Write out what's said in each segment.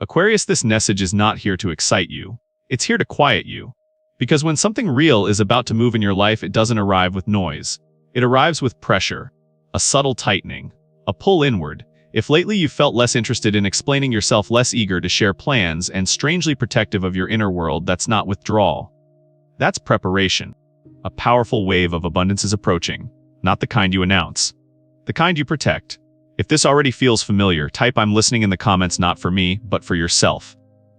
Aquarius, this message is not here to excite you. It's here to quiet you. Because when something real is about to move in your life, it doesn't arrive with noise. It arrives with pressure, a subtle tightening, a pull inward. If lately you felt less interested in explaining yourself, less eager to share plans, and strangely protective of your inner world, that's not withdrawal. That's preparation. A powerful wave of abundance is approaching, not the kind you announce, the kind you protect. If this already feels familiar, type "I'm listening" in the comments, not for me, but for yourself.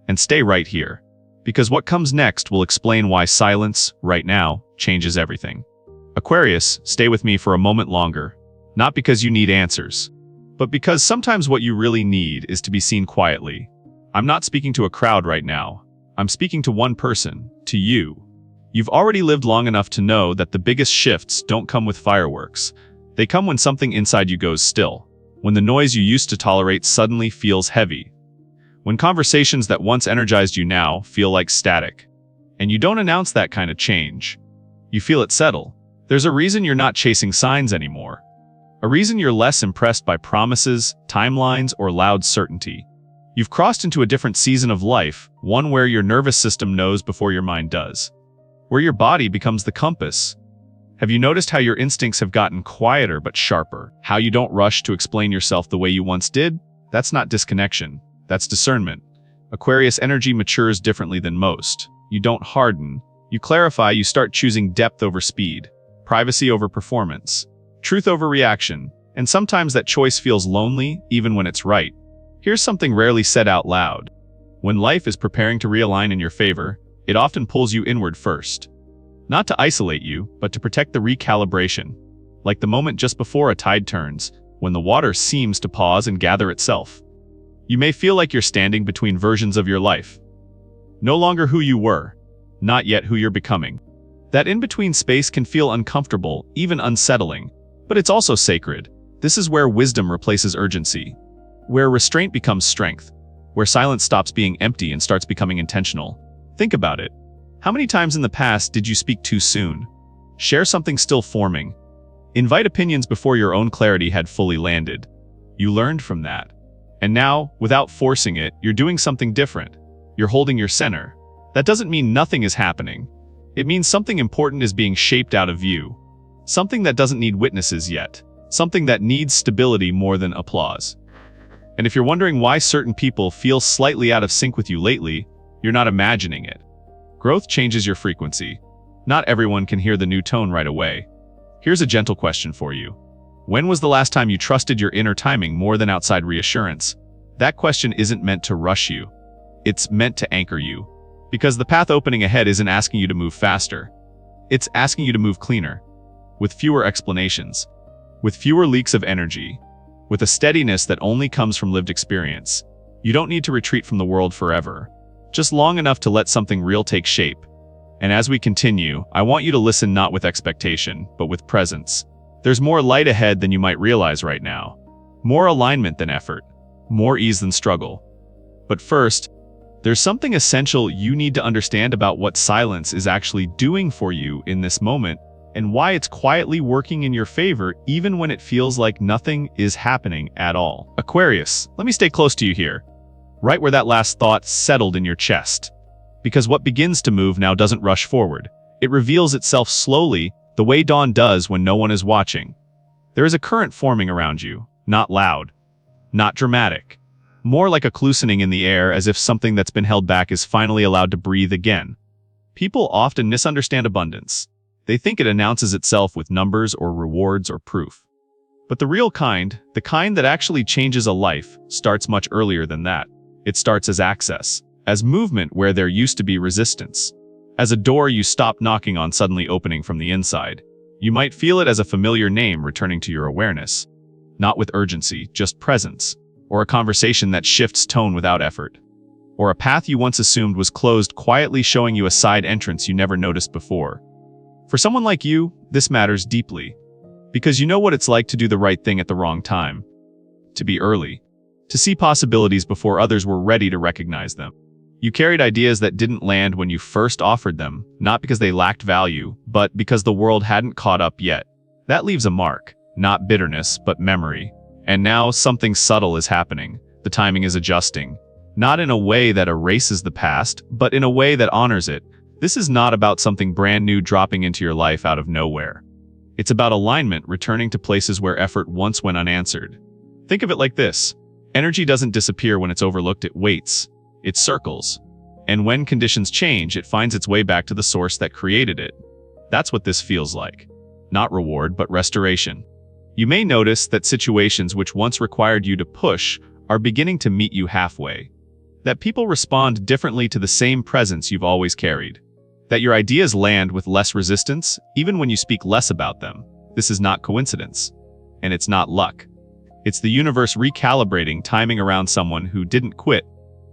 And stay right here, because what comes next will explain why silence, right now, changes everything. Aquarius, stay with me for a moment longer, not because you need answers, but because sometimes what you really need is to be seen quietly. I'm not speaking to a crowd right now. I'm speaking to one person, to you. You've already lived long enough to know that the biggest shifts don't come with fireworks. They come when something inside you goes still, when the noise you used to tolerate suddenly feels heavy, when conversations that once energized you now feel like static. And you don't announce that kind of change. You feel it settle. There's a reason you're not chasing signs anymore. A reason you're less impressed by promises, timelines, or loud certainty. You've crossed into a different season of life, one where your nervous system knows before your mind does. Where your body becomes the compass. Have you noticed how your instincts have gotten quieter but sharper? How you don't rush to explain yourself the way you once did? That's not disconnection. That's discernment. Aquarius energy matures differently than most. You don't harden. You clarify. You start choosing depth over speed, privacy over performance, truth over reaction. And sometimes that choice feels lonely, even when it's right. Here's something rarely said out loud. When life is preparing to realign in your favor, it often pulls you inward first. Not to isolate you, but to protect the recalibration. Like the moment just before a tide turns, when the water seems to pause and gather itself. You may feel like you're standing between versions of your life. No longer who you were, not yet who you're becoming. That in-between space can feel uncomfortable, even unsettling, but it's also sacred. This is where wisdom replaces urgency, where restraint becomes strength, where silence stops being empty and starts becoming intentional. Think about it. How many times in the past did you speak too soon? Share something still forming. Invite opinions before your own clarity had fully landed. You learned from that. And now, without forcing it, you're doing something different. You're holding your center. That doesn't mean nothing is happening. It means something important is being shaped out of view. Something that doesn't need witnesses yet. Something that needs stability more than applause. And if you're wondering why certain people feel slightly out of sync with you lately, you're not imagining it. Growth changes your frequency. Not everyone can hear the new tone right away. Here's a gentle question for you. When was the last time you trusted your inner timing more than outside reassurance? That question isn't meant to rush you. It's meant to anchor you. Because the path opening ahead isn't asking you to move faster. It's asking you to move cleaner. With fewer explanations. With fewer leaks of energy. With a steadiness that only comes from lived experience. You don't need to retreat from the world forever. Just long enough to let something real take shape. And as we continue, I want you to listen not with expectation, but with presence. There's more light ahead than you might realize right now. More alignment than effort. More ease than struggle. But first, there's something essential you need to understand about what silence is actually doing for you in this moment, and why it's quietly working in your favor even when it feels like nothing is happening at all. Aquarius, let me stay close to you here. Right where that last thought settled in your chest. Because what begins to move now doesn't rush forward. It reveals itself slowly, the way dawn does when no one is watching. There is a current forming around you, not loud, not dramatic. More like a loosening in the air, as if something that's been held back is finally allowed to breathe again. People often misunderstand abundance. They think it announces itself with numbers or rewards or proof. But the real kind, the kind that actually changes a life, starts much earlier than that. It starts as access, as movement where there used to be resistance, as a door you stopped knocking on suddenly opening from the inside. You might feel it as a familiar name returning to your awareness, not with urgency, just presence, or a conversation that shifts tone without effort, or a path you once assumed was closed quietly showing you a side entrance you never noticed before. For someone like you, this matters deeply, because you know what it's like to do the right thing at the wrong time, to be early, to see possibilities before others were ready to recognize them. You carried ideas that didn't land when you first offered them, not because they lacked value, but because the world hadn't caught up yet. That leaves a mark, not bitterness, but memory. And now something subtle is happening. The timing is adjusting. Not in a way that erases the past, but in a way that honors it. This is not about something brand new dropping into your life out of nowhere. It's about alignment returning to places where effort once went unanswered. Think of it like this. Energy doesn't disappear when it's overlooked, it waits. It circles. And when conditions change, it finds its way back to the source that created it. That's what this feels like. Not reward, but restoration. You may notice that situations which once required you to push are beginning to meet you halfway. That people respond differently to the same presence you've always carried. That your ideas land with less resistance, even when you speak less about them. This is not coincidence. And it's not luck. It's the universe recalibrating timing around someone who didn't quit,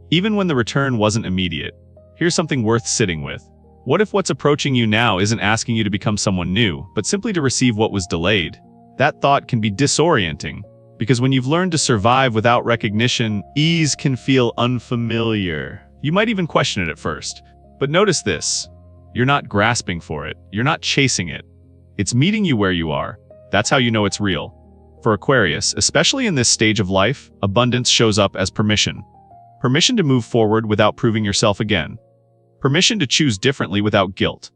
even when the return wasn't immediate. Here's something worth sitting with. What if what's approaching you now isn't asking you to become someone new, but simply to receive what was delayed? That thought can be disorienting, because when you've learned to survive without recognition, ease can feel unfamiliar. You might even question it at first. But notice this. You're not grasping for it. You're not chasing it. It's meeting you where you are. That's how you know it's real. For Aquarius, especially in this stage of life, abundance shows up as permission. Permission to move forward without proving yourself again. Permission to choose differently without guilt.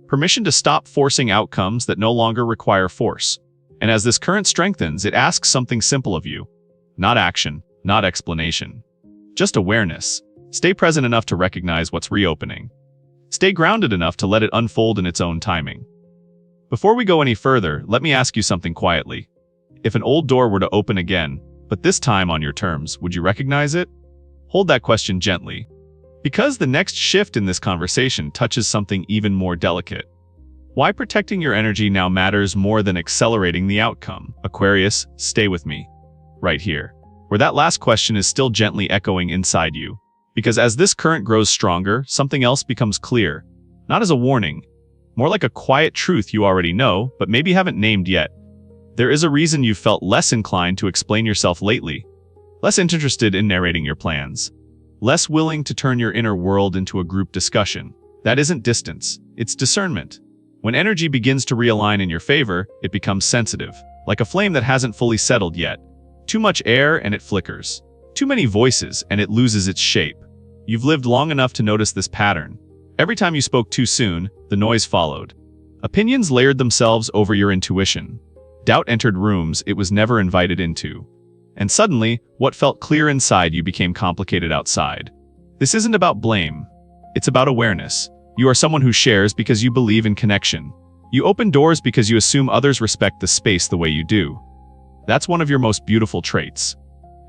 Permission to stop forcing outcomes that no longer require force. And as this current strengthens, it asks something simple of you. Not action, not explanation. Just awareness. Stay present enough to recognize what's reopening. Stay grounded enough to let it unfold in its own timing. Before we go any further, let me ask you something quietly. If an old door were to open again, but this time on your terms, would you recognize it? Hold that question gently. Because the next shift in this conversation touches something even more delicate. Why protecting your energy now matters more than accelerating the outcome. Aquarius, stay with me. Right here. Where that last question is still gently echoing inside you. Because as this current grows stronger, something else becomes clear. Not as a warning. More like a quiet truth you already know, but maybe haven't named yet. There is a reason you've felt less inclined to explain yourself lately. Less interested in narrating your plans. Less willing to turn your inner world into a group discussion. That isn't distance, it's discernment. When energy begins to realign in your favor, it becomes sensitive, like a flame that hasn't fully settled yet. Too much air and it flickers. Too many voices and it loses its shape. You've lived long enough to notice this pattern. Every time you spoke too soon, the noise followed. Opinions layered themselves over your intuition. Doubt entered rooms it was never invited into. And suddenly, what felt clear inside you became complicated outside. This isn't about blame. It's about awareness. You are someone who shares because you believe in connection. You open doors because you assume others respect the space the way you do. That's one of your most beautiful traits.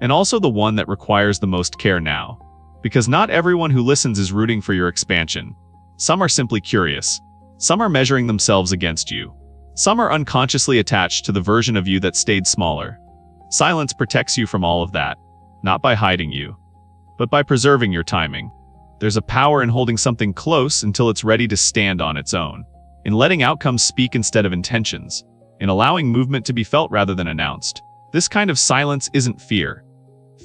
And also the one that requires the most care now. Because not everyone who listens is rooting for your expansion. Some are simply curious. Some are measuring themselves against you. Some are unconsciously attached to the version of you that stayed smaller. Silence protects you from all of that, not by hiding you, but by preserving your timing. There's a power in holding something close until it's ready to stand on its own, in letting outcomes speak instead of intentions, in allowing movement to be felt rather than announced. This kind of silence isn't fear.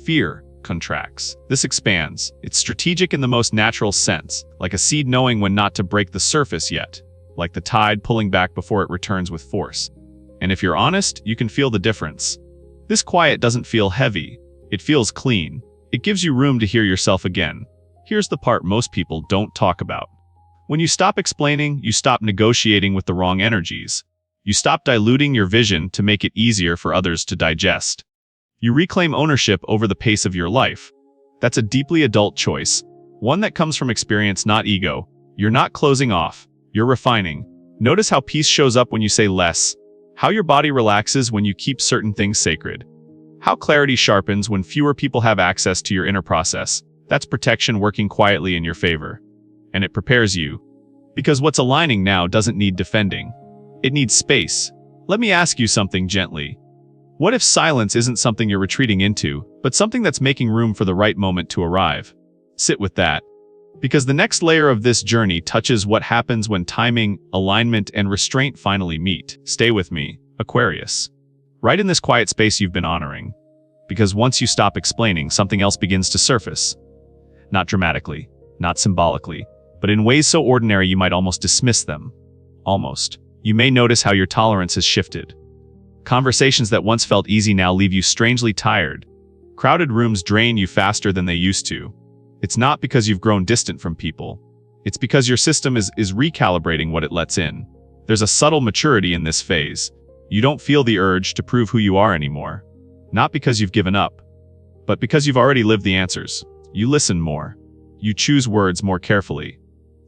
Fear contracts. This expands. It's strategic in the most natural sense, like a seed knowing when not to break the surface yet. Like the tide pulling back before it returns with force. And if you're honest, you can feel the difference. This quiet doesn't feel heavy. It feels clean. It gives you room to hear yourself again. Here's the part most people don't talk about. When you stop explaining, you stop negotiating with the wrong energies. You stop diluting your vision to make it easier for others to digest. You reclaim ownership over the pace of your life. That's a deeply adult choice. One that comes from experience, not ego. You're not closing off. You're refining. Notice how peace shows up when you say less. How your body relaxes when you keep certain things sacred. How clarity sharpens when fewer people have access to your inner process. That's protection working quietly in your favor. And it prepares you. Because what's aligning now doesn't need defending. It needs space. Let me ask you something gently. What if silence isn't something you're retreating into, but something that's making room for the right moment to arrive? Sit with that. Because the next layer of this journey touches what happens when timing, alignment, and restraint finally meet. Stay with me, Aquarius. Right in this quiet space you've been honoring. Because once you stop explaining, something else begins to surface. Not dramatically, not symbolically, but in ways so ordinary you might almost dismiss them. Almost. You may notice how your tolerance has shifted. Conversations that once felt easy now leave you strangely tired. Crowded rooms drain you faster than they used to. It's not because you've grown distant from people. It's because your system is recalibrating what it lets in. There's a subtle maturity in this phase. You don't feel the urge to prove who you are anymore. Not because you've given up, but because you've already lived the answers. You listen more. You choose words more carefully.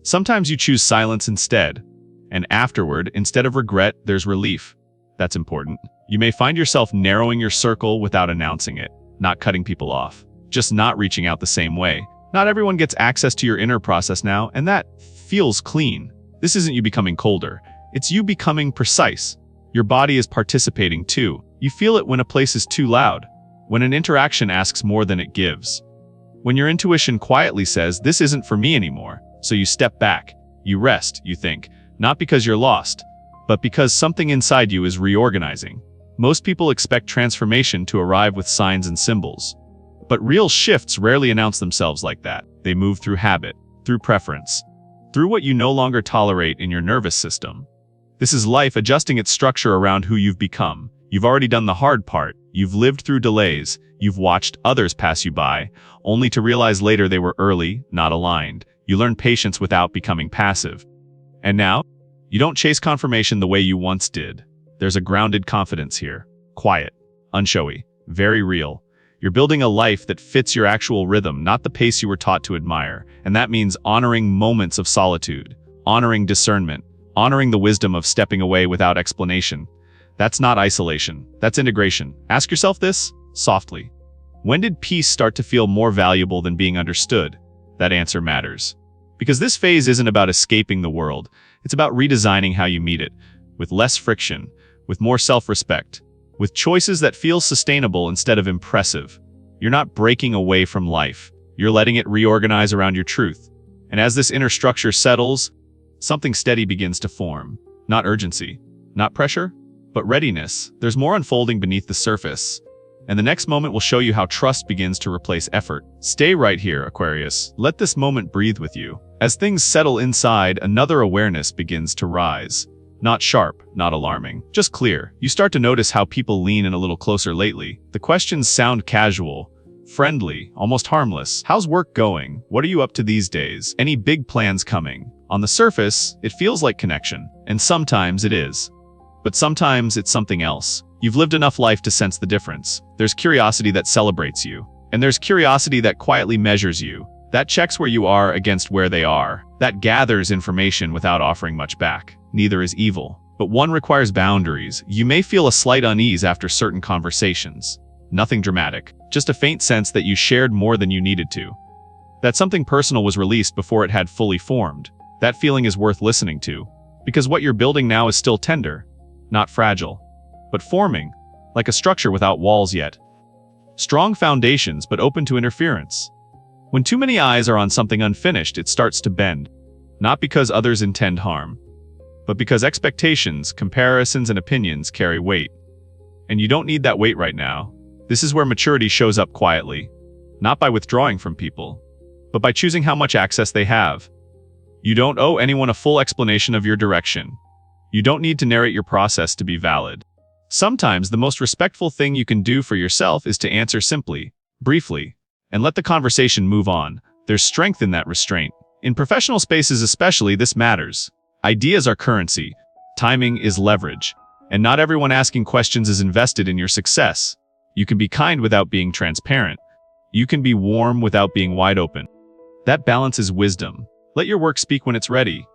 Sometimes you choose silence instead. And afterward, instead of regret, there's relief. That's important. You may find yourself narrowing your circle without announcing it, not cutting people off, just not reaching out the same way. Not everyone gets access to your inner process now, and that feels clean. This isn't you becoming colder. It's you becoming precise. Your body is participating too. You feel it when a place is too loud, when an interaction asks more than it gives. When your intuition quietly says, this isn't for me anymore, so you step back, you rest, you think, not because you're lost, but because something inside you is reorganizing. Most people expect transformation to arrive with signs and symbols. But real shifts rarely announce themselves like that. They move through habit, through preference, through what you no longer tolerate in your nervous system. This is life adjusting its structure around who you've become. You've already done the hard part. You've lived through delays. You've watched others pass you by, only to realize later they were early, not aligned. You learn patience without becoming passive. And now, you don't chase confirmation the way you once did. There's a grounded confidence here. Quiet, unshowy, very real. You're building a life that fits your actual rhythm, not the pace you were taught to admire. And that means honoring moments of solitude, honoring discernment, honoring the wisdom of stepping away without explanation. That's not isolation, that's integration. Ask yourself this, softly. When did peace start to feel more valuable than being understood? That answer matters. Because this phase isn't about escaping the world, it's about redesigning how you meet it, with less friction, with more self-respect, with choices that feel sustainable instead of impressive. You're not breaking away from life, you're letting it reorganize around your truth. And as this inner structure settles, something steady begins to form. Not urgency, not pressure, but readiness. There's more unfolding beneath the surface. And the next moment will show you how trust begins to replace effort. Stay right here, Aquarius. Let this moment breathe with you. As things settle inside, another awareness begins to rise. Not sharp, not alarming, just clear. You start to notice how people lean in a little closer lately. The questions sound casual, friendly, almost harmless. How's work going? What are you up to these days? Any big plans coming? On the surface, it feels like connection, and sometimes it is. But sometimes it's something else. You've lived enough life to sense the difference. There's curiosity that celebrates you, and there's curiosity that quietly measures you. That checks where you are against where they are. That gathers information without offering much back. Neither is evil, but one requires boundaries. You may feel a slight unease after certain conversations. Nothing dramatic, just a faint sense that you shared more than you needed to. That something personal was released before it had fully formed. That feeling is worth listening to, because what you're building now is still tender, not fragile, but forming, like a structure without walls yet. Strong foundations, but open to interference. When too many eyes are on something unfinished, it starts to bend, not because others intend harm, but because expectations, comparisons, and opinions carry weight. And you don't need that weight right now. This is where maturity shows up quietly, not by withdrawing from people, but by choosing how much access they have. You don't owe anyone a full explanation of your direction. You don't need to narrate your process to be valid. Sometimes the most respectful thing you can do for yourself is to answer simply, briefly, and let the conversation move on. There's strength in that restraint. In professional spaces especially, this matters. Ideas are currency. Timing is leverage. And not everyone asking questions is invested in your success. You can be kind without being transparent. You can be warm without being wide open. That balance is wisdom. Let your work speak when it's ready.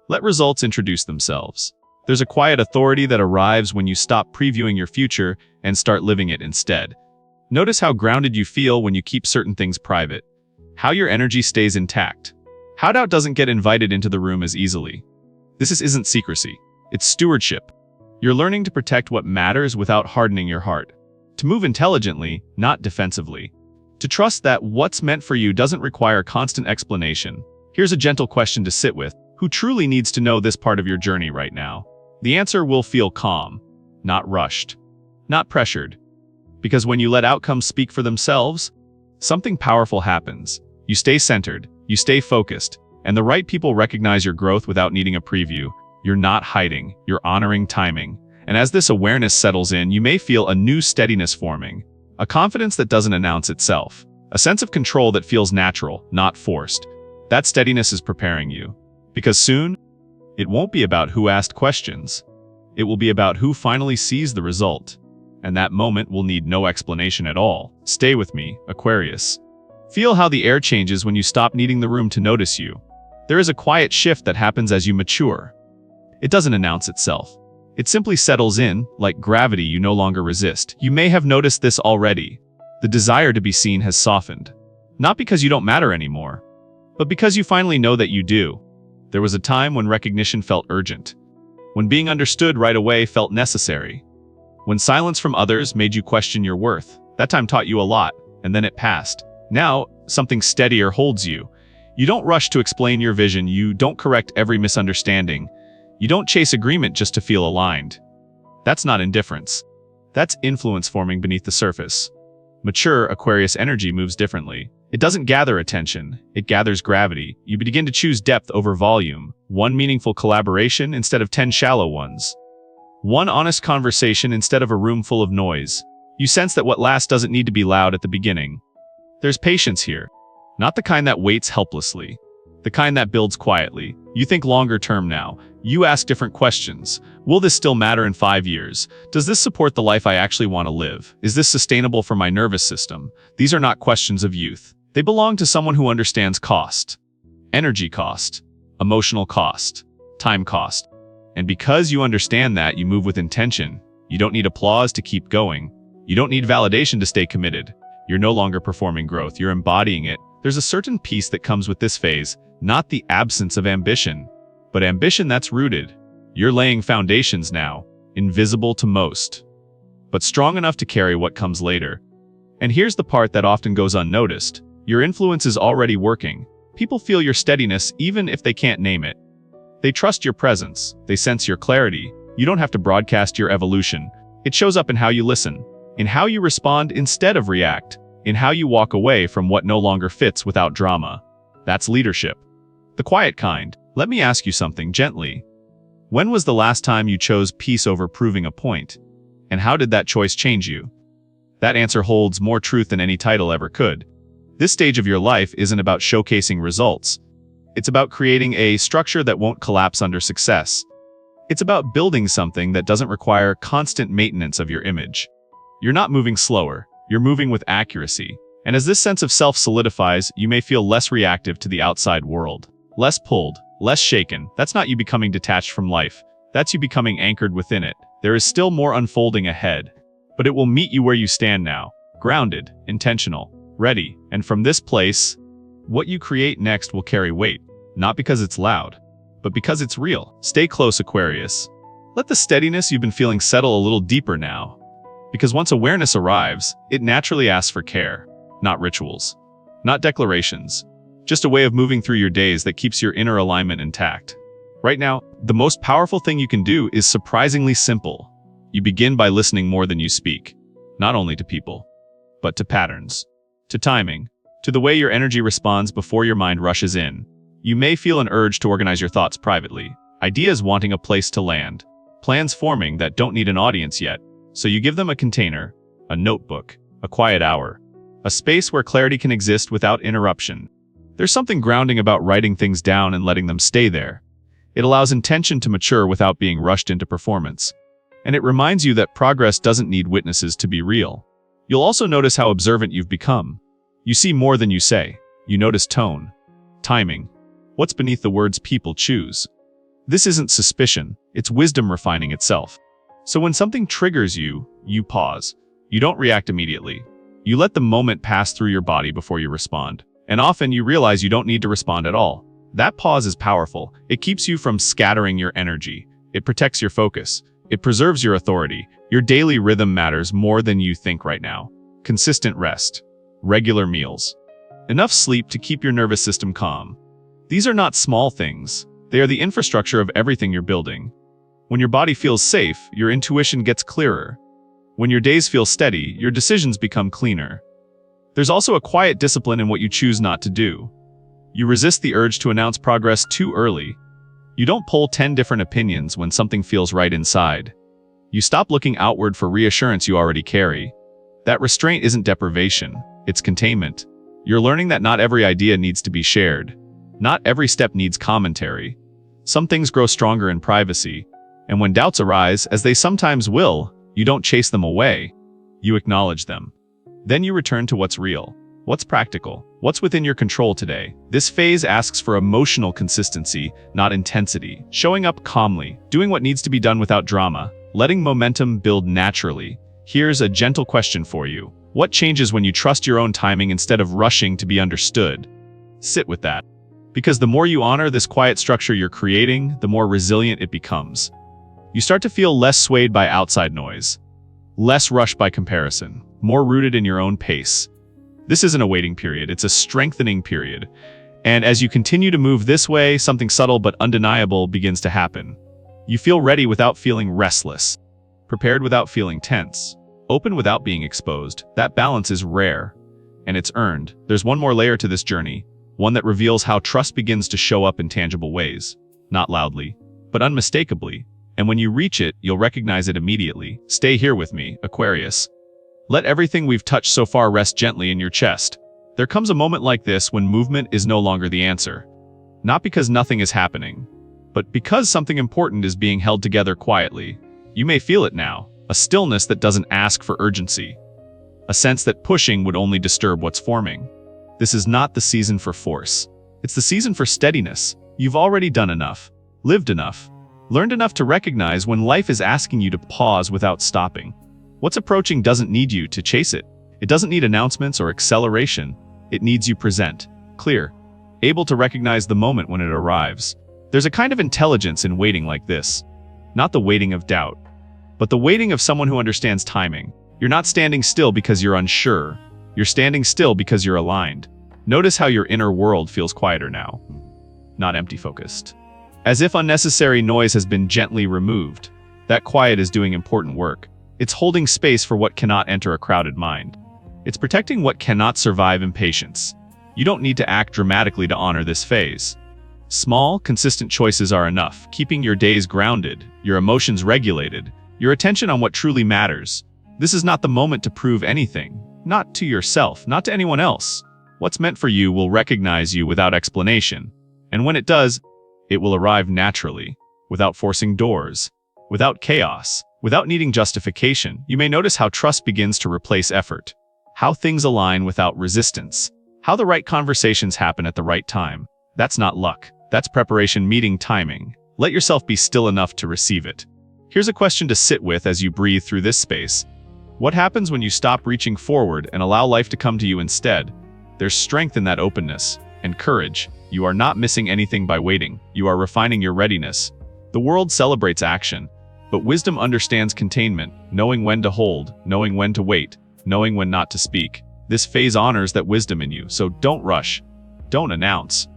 Let results introduce themselves. There's a quiet authority that arrives when you stop previewing your future and start living it instead. Notice how grounded you feel when you keep certain things private. How your energy stays intact. How doubt doesn't get invited into the room as easily. This isn't secrecy. It's stewardship. You're learning to protect what matters without hardening your heart. To move intelligently, not defensively. To trust that what's meant for you doesn't require constant explanation. Here's a gentle question to sit with. Who truly needs to know this part of your journey right now? The answer will feel calm, not rushed, not pressured. Because when you let outcomes speak for themselves, something powerful happens. You stay centered, you stay focused, and the right people recognize your growth without needing a preview. You're not hiding, you're honoring timing. And as this awareness settles in, you may feel a new steadiness forming, a confidence that doesn't announce itself, A sense of control that feels natural, not forced. That steadiness is preparing you. Because soon, it won't be about who asked questions. It will be about who finally sees the result. And that moment will need no explanation at all. Stay with me, Aquarius. Feel how the air changes when you stop needing the room to notice you. There is a quiet shift that happens as you mature. It doesn't announce itself. It simply settles in, like gravity you no longer resist. You may have noticed this already. The desire to be seen has softened. Not because you don't matter anymore, but because you finally know that you do. There was a time when recognition felt urgent. When being understood right away felt necessary. When silence from others made you question your worth. That time taught you a lot, and then it passed. Now, something steadier holds you. You don't rush to explain your vision. You don't correct every misunderstanding. You don't chase agreement just to feel aligned. That's not indifference. That's influence forming beneath the surface. Mature Aquarius energy moves differently. It doesn't gather attention, it gathers gravity. You begin to choose depth over volume, one meaningful collaboration instead of 10 shallow ones. One honest conversation instead of a room full of noise. You sense that what lasts doesn't need to be loud at the beginning. There's patience here. Not the kind that waits helplessly. The kind that builds quietly. You think longer term now. You ask different questions. Will this still matter in 5 years? Does this support the life I actually want to live? Is this sustainable for my nervous system? These are not questions of youth. They belong to someone who understands cost. Energy cost. Emotional cost. Time cost. And because you understand that, you move with intention. You don't need applause to keep going. You don't need validation to stay committed. You're no longer performing growth, you're embodying it. There's a certain peace that comes with this phase, not the absence of ambition, but ambition that's rooted. You're laying foundations now, invisible to most, but strong enough to carry what comes later. And here's the part that often goes unnoticed. Your influence is already working. People feel your steadiness even if they can't name it. They trust your presence. They sense your clarity. You don't have to broadcast your evolution. It shows up in how you listen, in how you respond instead of react, in how you walk away from what no longer fits without drama. That's leadership. The quiet kind. Let me ask you something gently. When was the last time you chose peace over proving a point? And how did that choice change you? That answer holds more truth than any title ever could. This stage of your life isn't about showcasing results. It's about creating a structure that won't collapse under success. It's about building something that doesn't require constant maintenance of your image. You're not moving slower, you're moving with accuracy. And as this sense of self solidifies, you may feel less reactive to the outside world. Less pulled, less shaken. That's not you becoming detached from life. That's you becoming anchored within it. There is still more unfolding ahead. But it will meet you where you stand now. Grounded, intentional, ready. And from this place, what you create next will carry weight. Not because it's loud, but because it's real. Stay close, Aquarius. Let the steadiness you've been feeling settle a little deeper now. Because once awareness arrives, it naturally asks for care. Not rituals. Not declarations. Just a way of moving through your days that keeps your inner alignment intact. Right now, the most powerful thing you can do is surprisingly simple. You begin by listening more than you speak. Not only to people, but to patterns, to timing, to the way your energy responds before your mind rushes in. You may feel an urge to organize your thoughts privately, ideas wanting a place to land, plans forming that don't need an audience yet. So you give them a container, a notebook, a quiet hour, a space where clarity can exist without interruption. There's something grounding about writing things down and letting them stay there. It allows intention to mature without being rushed into performance. And it reminds you that progress doesn't need witnesses to be real. You'll also notice how observant you've become. You see more than you say. You notice tone, timing, what's beneath the words people choose. This isn't suspicion, it's wisdom refining itself. So when something triggers you, you pause. You don't react immediately. You let the moment pass through your body before you respond. And often you realize you don't need to respond at all. That pause is powerful. It keeps you from scattering your energy. It protects your focus. It preserves your authority. Your daily rhythm matters more than you think right now. Consistent rest. Regular meals. Enough sleep to keep your nervous system calm. These are not small things. They are the infrastructure of everything you're building. When your body feels safe, your intuition gets clearer. When your days feel steady, your decisions become cleaner. There's also a quiet discipline in what you choose not to do. You resist the urge to announce progress too early. You don't poll 10 different opinions when something feels right inside. You stop looking outward for reassurance you already carry. That restraint isn't deprivation, it's containment. You're learning that not every idea needs to be shared. Not every step needs commentary. Some things grow stronger in privacy, and when doubts arise, as they sometimes will, you don't chase them away. You acknowledge them. Then you return to what's real, what's practical, what's within your control today. This phase asks for emotional consistency, not intensity. Showing up calmly, doing what needs to be done without drama, letting momentum build naturally. Here's a gentle question for you. What changes when you trust your own timing instead of rushing to be understood? Sit with that. Because the more you honor this quiet structure you're creating, the more resilient it becomes. You start to feel less swayed by outside noise, less rushed by comparison, more rooted in your own pace. This isn't a waiting period, it's a strengthening period. And as you continue to move this way, something subtle but undeniable begins to happen. You feel ready without feeling restless, prepared without feeling tense, open without being exposed. That balance is rare, and it's earned. There's one more layer to this journey, one that reveals how trust begins to show up in tangible ways, not loudly, but unmistakably. And when you reach it, you'll recognize it immediately. Stay here with me, Aquarius. Let everything we've touched so far rest gently in your chest. There comes a moment like this when movement is no longer the answer. Not because nothing is happening, but because something important is being held together quietly. You may feel it now, a stillness that doesn't ask for urgency, a sense that pushing would only disturb what's forming. This is not the season for force. It's the season for steadiness. You've already done enough, lived enough, learned enough to recognize when life is asking you to pause without stopping. What's approaching doesn't need you to chase it. It doesn't need announcements or acceleration. It needs you present, clear, able to recognize the moment when it arrives. There's a kind of intelligence in waiting like this. Not the waiting of doubt, but the waiting of someone who understands timing. You're not standing still because you're unsure. You're standing still because you're aligned. Notice how your inner world feels quieter now, not empty-focused. As if unnecessary noise has been gently removed. That quiet is doing important work. It's holding space for what cannot enter a crowded mind. It's protecting what cannot survive impatience. You don't need to act dramatically to honor this phase. Small, consistent choices are enough, keeping your days grounded, your emotions regulated, your attention on what truly matters. This is not the moment to prove anything, not to yourself, not to anyone else. What's meant for you will recognize you without explanation. And when it does, it will arrive naturally, without forcing doors, without chaos, without needing justification. You may notice how trust begins to replace effort, how things align without resistance, how the right conversations happen at the right time. That's not luck. That's preparation meeting timing. Let yourself be still enough to receive it. Here's a question to sit with as you breathe through this space. What happens when you stop reaching forward and allow life to come to you instead? There's strength in that openness and courage. You are not missing anything by waiting. You are refining your readiness. The world celebrates action, but wisdom understands containment, knowing when to hold, knowing when to wait, knowing when not to speak. This phase honors that wisdom in you, so don't rush. Don't announce.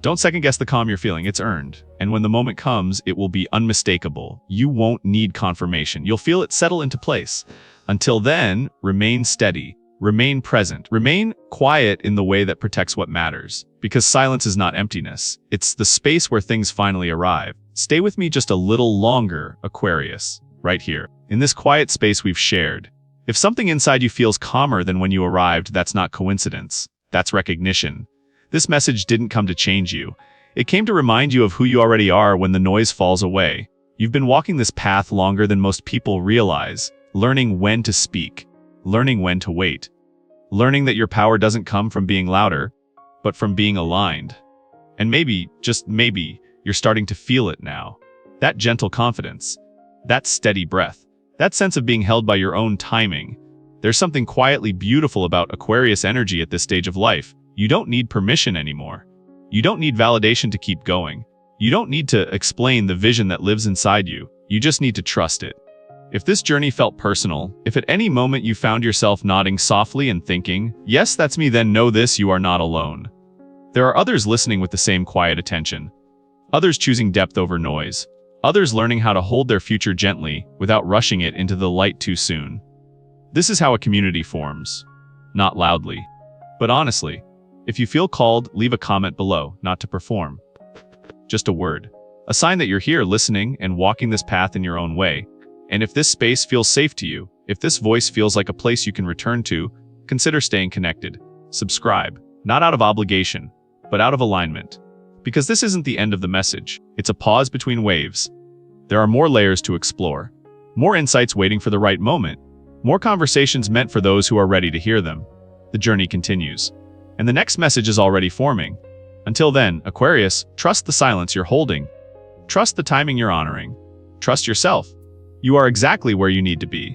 Don't second-guess the calm you're feeling. It's earned. And when the moment comes, it will be unmistakable. You won't need confirmation. You'll feel it settle into place. Until then, remain steady. Remain present. Remain quiet in the way that protects what matters. Because silence is not emptiness. It's the space where things finally arrive. Stay with me just a little longer, Aquarius. Right here. In this quiet space we've shared. If something inside you feels calmer than when you arrived, that's not coincidence. That's recognition. This message didn't come to change you. It came to remind you of who you already are when the noise falls away. You've been walking this path longer than most people realize. Learning when to speak. Learning when to wait. Learning that your power doesn't come from being louder, but from being aligned. And maybe, just maybe, you're starting to feel it now. That gentle confidence. That steady breath. That sense of being held by your own timing. There's something quietly beautiful about Aquarius energy at this stage of life. You don't need permission anymore. You don't need validation to keep going. You don't need to explain the vision that lives inside you. You just need to trust it. If this journey felt personal, if at any moment you found yourself nodding softly and thinking, "Yes, that's me," then know this: you are not alone. There are others listening with the same quiet attention. Others choosing depth over noise. Others learning how to hold their future gently without rushing it into the light too soon. This is how a community forms. Not loudly, but honestly. If you feel called, leave a comment below, not to perform. Just a word. A sign that you're here listening and walking this path in your own way. And if this space feels safe to you, if this voice feels like a place you can return to, consider staying connected. Subscribe. not out of obligation, but out of alignment. Because this isn't the end of the message, it's a pause between waves. There are more layers to explore, more insights waiting for the right moment, more conversations meant for those who are ready to hear them. The journey continues, and the next message is already forming. Until then, Aquarius, trust the silence you're holding. Trust the timing you're honoring. Trust yourself. You are exactly where you need to be.